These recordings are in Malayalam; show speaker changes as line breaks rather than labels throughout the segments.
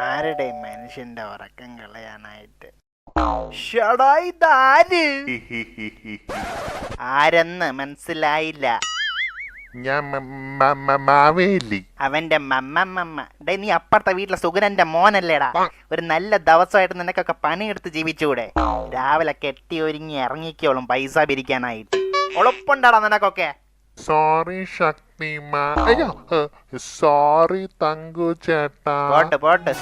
ആരുടെ മനുഷ്യന്റെ ഉറക്കം കളയാനായിട്ട്? ഇതാര്? ആരെന്ന് മനസ്സിലായില്ല.
ഞാൻ മാവേലി.
അവന്റെ മമ്മ. ഡേ, നീ അപ്പുറത്തെ വീട്ടിലെ സുഗരന്റെ മോനല്ലേടാ? ഒരു നല്ല ദിവസമായിട്ട് നിനക്കൊക്കെ പണിയെടുത്ത് ജീവിച്ചുകൂടെ? രാവിലെ കെട്ടി ഒരുങ്ങി ഇറങ്ങിക്കോളും പൈസ പിരിക്കാനായിട്ട്. ഉളപ്പുണ്ടാടാ നിനക്കൊക്കെ.
സോറി ശക്തിമാ. അയ്യോ സോറി തങ്കു ചേട്ടാ.
പോട്ട്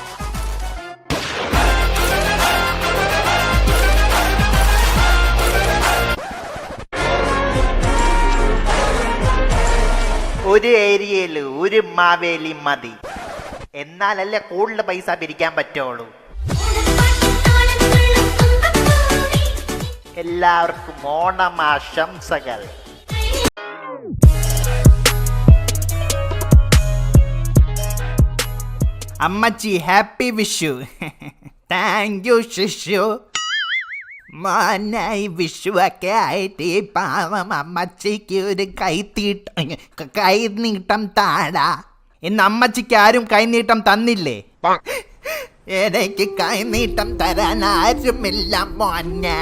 ഒരു ഏരിയയില് ഒരു മാവേലി മതി, എന്നാലല്ലേ കൂടുതൽ പൈസ പിരിക്കാൻ പറ്റുള്ളൂ. എല്ലാവർക്കും ഓണമാശംസകൾ. അമ്മച്ചി ഹാപ്പി വിഷു. താങ്ക് യു ശിശു. മോനായി വിഷുവൊക്കെ ആയിട്ട് ഈ പാവം അമ്മച്ചിക്ക് ഒരു കൈനീട്ടം താടാ. ഇന്ന് അമ്മച്ചിക്ക് ആരും കൈനീട്ടം തന്നില്ലേ? എനിക്ക് കൈനീട്ടം തരാൻ ആരുമില്ല മോനെ.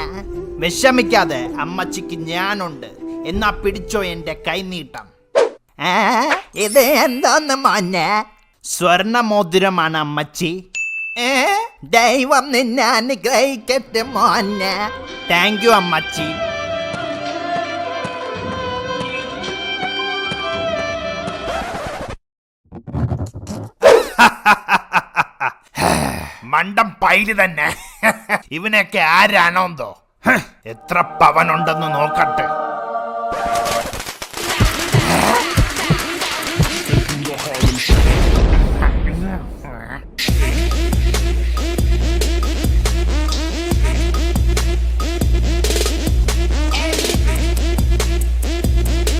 വിഷമിക്കാതെ, അമ്മച്ചിക്ക് ഞാനുണ്ട്. എന്നാ പിടിച്ചോ എന്റെ കൈനീട്ടം. ഇത് എന്തോന്ന് മോനെ? സ്വർണമോതിരമാണ് അമ്മച്ചി. ദൈവം നിന്നെ അനുഗ്രഹിക്കട്ടെ മോനെ. താങ്ക് യു അമ്മച്ചി.
മണ്ടം പൈല് തന്നെ. ഇവനൊക്കെ ആരാണോന്തോ? എത്ര പവനുണ്ടെന്ന് നോക്കട്ടെ.